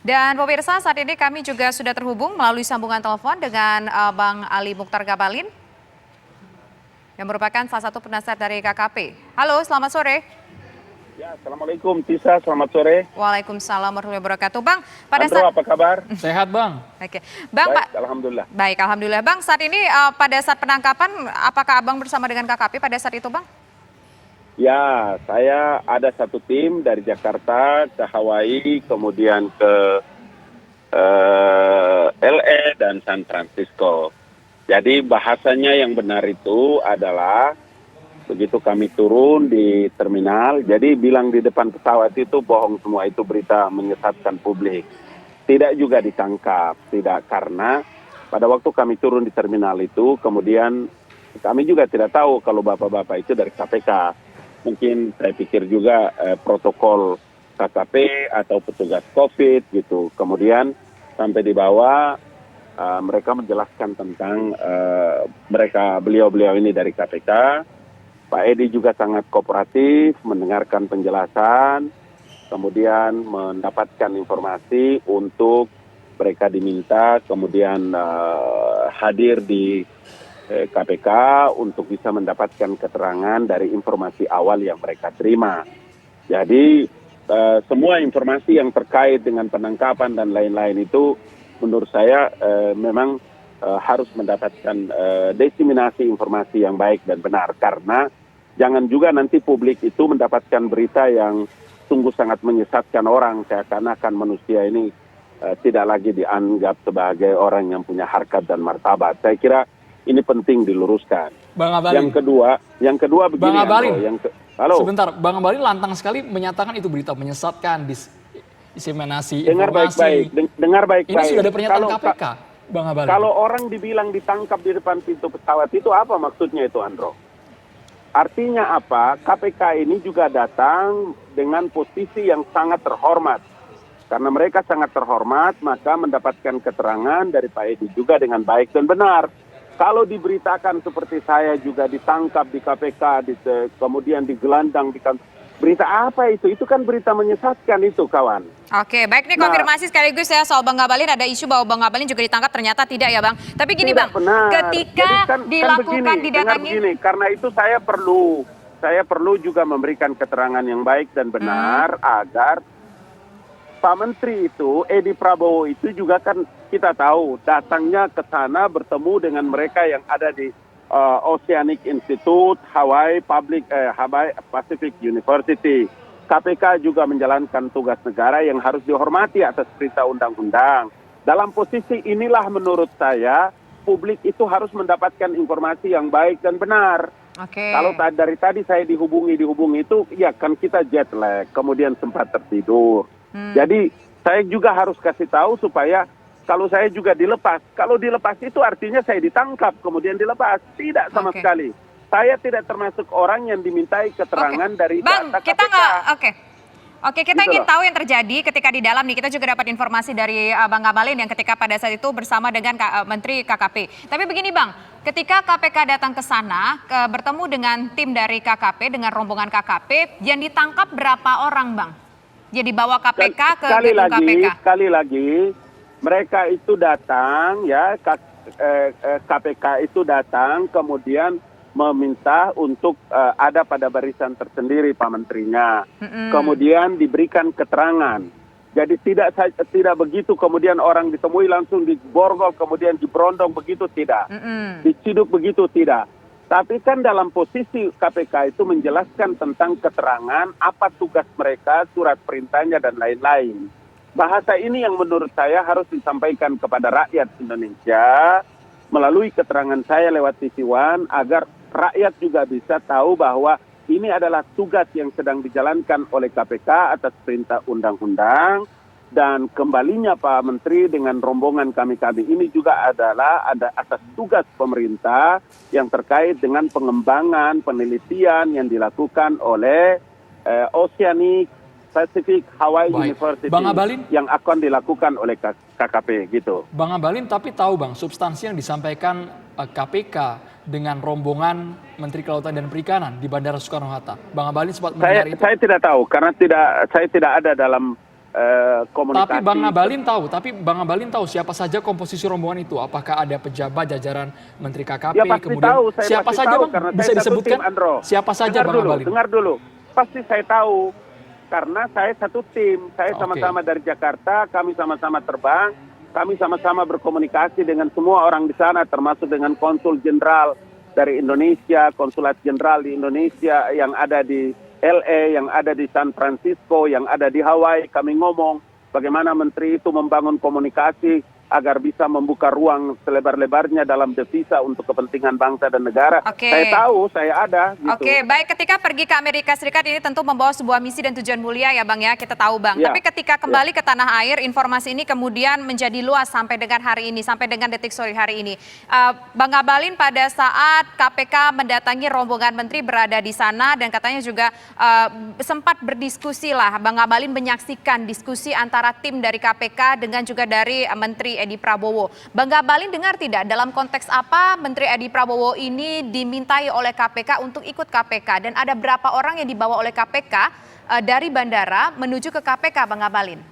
Dan pemirsa, saat ini kami juga sudah terhubung melalui sambungan telepon dengan Bang Ali Mukhtar Ngabalin yang merupakan salah satu penasihat dari KKP. Halo, selamat sore. Ya, Assalamualaikum Tisa, selamat sore. Waalaikumsalam warahmatullahi wabarakatuh. Bang, Andro, apa kabar? Sehat, Bang. Oke. Bang, baik, Alhamdulillah. Baik, Alhamdulillah. Bang, saat ini pada saat penangkapan, apakah Abang bersama dengan KKP pada saat itu, Bang? Ya, saya ada satu tim dari Jakarta ke Hawaii, kemudian ke LA dan San Francisco. Jadi bahasanya yang benar itu adalah begitu kami turun di terminal, jadi bilang di depan pesawat itu bohong semua, itu berita menyesatkan publik. Tidak juga ditangkap, tidak, karena pada waktu kami turun di terminal itu, kemudian kami juga tidak tahu kalau bapak-bapak itu dari KPK. Mungkin saya pikir juga protokol KKP atau petugas COVID gitu. Kemudian sampai di bawah mereka menjelaskan tentang beliau-beliau ini dari KPK. Pak Edi juga sangat kooperatif mendengarkan penjelasan, kemudian mendapatkan informasi untuk mereka diminta kemudian hadir di KPK untuk bisa mendapatkan keterangan dari informasi awal yang mereka terima. Jadi semua informasi yang terkait dengan penangkapan dan lain-lain itu menurut saya memang harus mendapatkan diseminasi informasi yang baik dan benar, karena jangan juga nanti publik itu mendapatkan berita yang sungguh sangat menyesatkan orang, seakan-akan manusia ini tidak lagi dianggap sebagai orang yang punya harkat dan martabat. Saya kira ini penting diluruskan. Bang Ngabalin. Yang kedua begini. Bang Ngabalin. Halo. Sebentar, Bang Ngabalin lantang sekali menyatakan itu berita menyesatkan, diseminasi dengar informasi. Baik-baik, dengar baik-baik. Ini sudah ada pernyataan KPK, Bang Ngabalin. Kalau orang dibilang ditangkap di depan pintu pesawat itu apa maksudnya itu, Andro? Artinya apa? KPK ini juga datang dengan posisi yang sangat terhormat. Karena mereka sangat terhormat, maka mendapatkan keterangan dari Pak Edi juga dengan baik dan benar. Kalau diberitakan seperti saya juga ditangkap di KPK, kemudian digelandang di kantor, berita apa itu? Itu kan berita menyesatkan itu, kawan. Oke, baik, nih konfirmasi sekaligus ya soal Bang Ngabalin, ada isu bahwa Bang Ngabalin juga ditangkap, ternyata tidak ya Bang. Tapi gini Bang, benar. ketika dilakukan, didatangi. Begini, karena itu saya perlu juga memberikan keterangan yang baik dan benar agar Pak Menteri itu, Edi Prabowo itu juga kan kita tahu datangnya ke sana bertemu dengan mereka yang ada di Oceanic Institute, Hawaii Pacific University. KPK juga menjalankan tugas negara yang harus dihormati atas perintah undang-undang. Dalam posisi inilah menurut saya publik itu harus mendapatkan informasi yang baik dan benar. Oke. Kalau dari tadi saya dihubungi itu, ya kan kita jet lag, kemudian sempat tertidur. Jadi saya juga harus kasih tahu supaya kalau saya juga dilepas. Kalau dilepas itu artinya saya ditangkap kemudian dilepas. Tidak sama sekali. Saya tidak termasuk orang yang dimintai keterangan dari Bang, data KPK. kita nggak, Oke, kita Gitu ingin loh. tahu yang terjadi ketika di dalam nih. Kita juga dapat informasi dari Bang Ngabalin yang ketika pada saat itu bersama dengan Menteri KKP. Tapi begini Bang, ketika KPK datang ke sana, bertemu dengan tim dari KKP, dengan rombongan KKP, yang ditangkap berapa orang Bang? Jadi bawa KPK ke gedung KPK. Sekali lagi, mereka itu datang ya, KPK itu datang kemudian meminta untuk ada pada barisan tersendiri Pak Menterinya. Kemudian diberikan keterangan. Jadi tidak begitu kemudian orang ditemui langsung diborgol kemudian diberondong begitu, tidak. Diciduk begitu, tidak. Tapi kan dalam posisi KPK itu menjelaskan tentang keterangan, apa tugas mereka, surat perintahnya, dan lain-lain. Bahasa ini yang menurut saya harus disampaikan kepada rakyat Indonesia melalui keterangan saya lewat TV One, agar rakyat juga bisa tahu bahwa ini adalah tugas yang sedang dijalankan oleh KPK atas perintah undang-undang. Dan kembalinya Pak Menteri dengan rombongan kami ini juga adalah ada atas tugas pemerintah yang terkait dengan pengembangan penelitian yang dilakukan oleh Oceanic Pacific Hawaii University, Bang Ngabalin, yang akan dilakukan oleh KKP gitu. Bang Ngabalin, tapi tahu Bang, substansi yang disampaikan KPK dengan rombongan Menteri Kelautan dan Perikanan di Bandara Soekarno-Hatta. Bang Ngabalin sempat mendengar itu? Saya tidak tahu karena saya tidak ada dalam komunikasi. Tapi Bang Ngabalin tahu siapa saja komposisi rombongan itu? Apakah ada pejabat jajaran Menteri KKP? Ya pasti kemudian tahu, saya siapa pasti saja tahu, Bang? karena Bisa saya satu disebutkan tim, Andro. siapa saja Bang Ngabalin? Dengar dulu. Pasti saya tahu karena saya satu tim. Saya sama-sama dari Jakarta, kami sama-sama terbang, kami sama-sama berkomunikasi dengan semua orang di sana, termasuk dengan konsul jenderal dari Indonesia, konsulat jenderal di Indonesia yang ada di LA, yang ada di San Francisco, yang ada di Hawaii. Kami ngomong bagaimana menteri itu membangun komunikasi agar bisa membuka ruang selebar-lebarnya dalam devisa untuk kepentingan bangsa dan negara. Saya tahu, saya ada. Gitu. Baik, ketika pergi ke Amerika Serikat ini tentu membawa sebuah misi dan tujuan mulia ya Bang ya, kita tahu Bang. Tapi ketika kembali ke tanah air, informasi ini kemudian menjadi luas sampai dengan hari ini, sampai dengan detik sore hari ini. Bang Ngabalin pada saat KPK mendatangi rombongan menteri berada di sana dan katanya juga sempat berdiskusi lah, Bang Ngabalin menyaksikan diskusi antara tim dari KPK dengan juga dari Menteri Edi Prabowo. Bang Ngabalin dengar tidak dalam konteks apa Menteri Edi Prabowo ini dimintai oleh KPK untuk ikut KPK dan ada berapa orang yang dibawa oleh KPK dari bandara menuju ke KPK, Bang Ngabalin?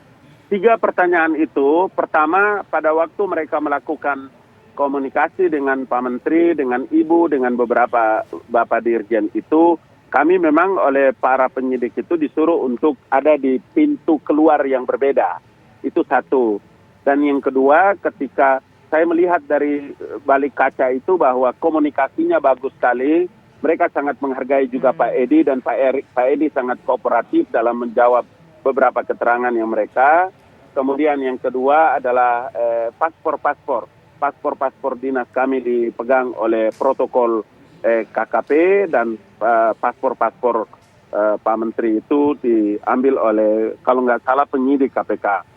3 pertanyaan itu. Pertama, pada waktu mereka melakukan komunikasi dengan Pak Menteri, dengan Ibu, dengan beberapa Bapak Dirjen itu, kami memang oleh para penyidik itu disuruh untuk ada di pintu keluar yang berbeda. Itu satu. Dan yang kedua, ketika saya melihat dari balik kaca itu bahwa komunikasinya bagus sekali, mereka sangat menghargai juga Pak Edi dan Pak Edi sangat kooperatif dalam menjawab beberapa keterangan yang mereka. Kemudian yang kedua adalah paspor dinas kami dipegang oleh protokol KKP dan paspor Pak Menteri itu diambil oleh kalau nggak salah penyidik KPK.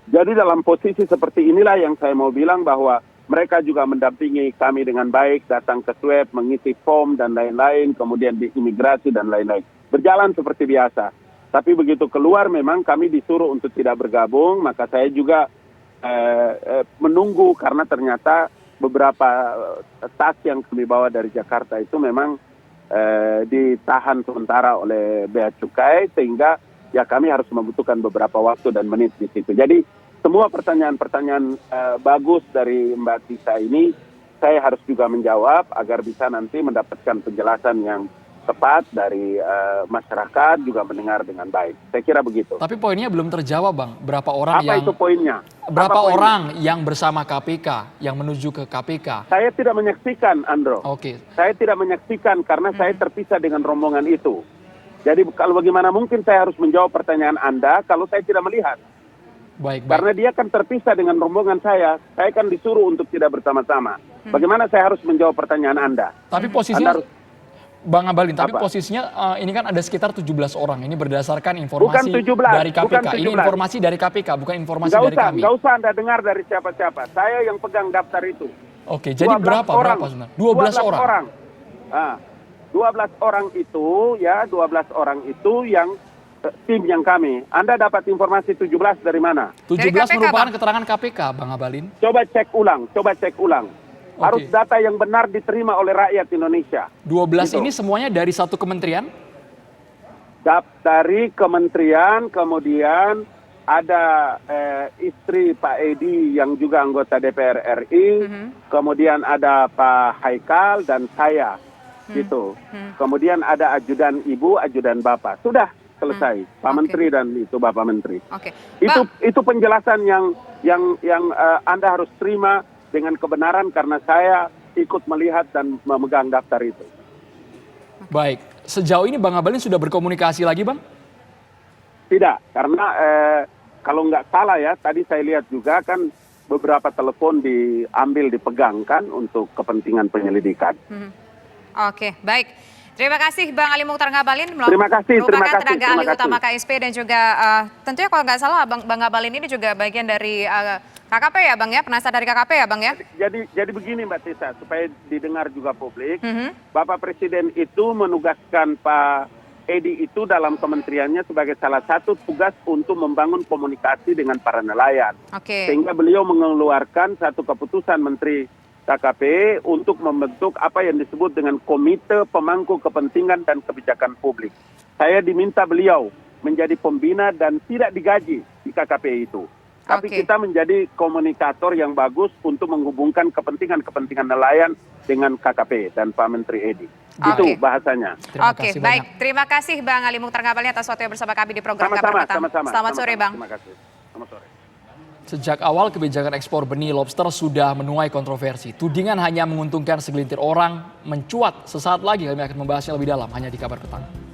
Jadi dalam posisi seperti inilah yang saya mau bilang bahwa mereka juga mendampingi kami dengan baik, datang ke swab, mengisi form dan lain-lain, kemudian di imigrasi dan lain-lain. Berjalan seperti biasa. Tapi begitu keluar memang kami disuruh untuk tidak bergabung, maka saya juga menunggu karena ternyata beberapa tas yang kami bawa dari Jakarta itu memang ditahan sementara oleh Bea Cukai sehingga ya kami harus membutuhkan beberapa waktu dan menit di situ. Jadi semua pertanyaan-pertanyaan bagus dari Mbak Tisa ini saya harus juga menjawab agar bisa nanti mendapatkan penjelasan yang tepat dari masyarakat juga mendengar dengan baik. Saya kira begitu. Tapi poinnya belum terjawab Bang. Berapa orang itu poinnya? Berapa orang yang bersama KPK yang menuju ke KPK? Saya tidak menyaksikan, Andro. Saya tidak menyaksikan karena saya terpisah dengan rombongan itu. Jadi kalau bagaimana mungkin saya harus menjawab pertanyaan Anda kalau saya tidak melihat. Baik. Karena dia kan terpisah dengan rombongan saya kan disuruh untuk tidak bersama-sama. Bagaimana saya harus menjawab pertanyaan Anda? Tapi posisinya, Bang Ngabalin, posisinya ini kan ada sekitar 17 orang. Ini berdasarkan informasi dari KPK. Ini informasi dari KPK, bukan informasi dari kami. Nggak usah Anda dengar dari siapa-siapa. Saya yang pegang daftar itu. Oke, jadi berapa sebenarnya? 12 orang. 12 orang itu yang tim yang kami. Anda dapat informasi 17 dari mana? 17 merupakan keterangan KPK, Bang Ngabalin. Coba cek ulang. Harus data yang benar diterima oleh rakyat Indonesia. 12 ini semuanya dari satu kementerian? Dari kementerian, kemudian ada istri Pak Edi yang juga anggota DPR RI, kemudian ada Pak Haikal dan saya. Gitu. Kemudian ada ajudan ibu, ajudan bapak. Sudah selesai. Pak Menteri dan itu Bapak Menteri. Itu penjelasan yang Anda harus terima dengan kebenaran karena saya ikut melihat dan memegang daftar itu. Baik. Sejauh ini Bang Ngabalin sudah berkomunikasi lagi, Bang? Tidak, karena kalau nggak salah ya, tadi saya lihat juga kan beberapa telepon dipegang kan untuk kepentingan penyelidikan. Oke, baik. Terima kasih Bang Ali Mukhtar Ngabalin. Terima kasih. Tenaga ahli utama KSP dan juga tentunya kalau nggak salah Bang Ngabalin ini juga bagian dari KKP ya Bang ya, penasihat dari KKP ya Bang ya. Jadi begini Mbak Tisa, supaya didengar juga publik, Bapak Presiden itu menugaskan Pak Edi itu dalam kementeriannya sebagai salah satu tugas untuk membangun komunikasi dengan para nelayan. Sehingga beliau mengeluarkan satu keputusan Menteri KKP untuk membentuk apa yang disebut dengan Komite Pemangku Kepentingan dan Kebijakan Publik. Saya diminta beliau menjadi pembina dan tidak digaji di KKP itu. Tapi Oke. kita menjadi komunikator yang bagus untuk menghubungkan kepentingan-kepentingan nelayan dengan KKP dan Pak Menteri Edi. Itu Oke. bahasanya. Terima Oke, kasih baik. banyak. Terima kasih Bang Ali Mukhtar Ngabalin atas waktu yang bersama kami di program Kabar Sama-sama, Petang. sama-sama. Selamat sore, sama-sama. Bang. Terima kasih. Selamat sore. Sejak awal kebijakan ekspor benih lobster sudah menuai kontroversi. Tudingan hanya menguntungkan segelintir orang mencuat. Sesaat lagi kami akan membahasnya lebih dalam hanya di Kabar Petang.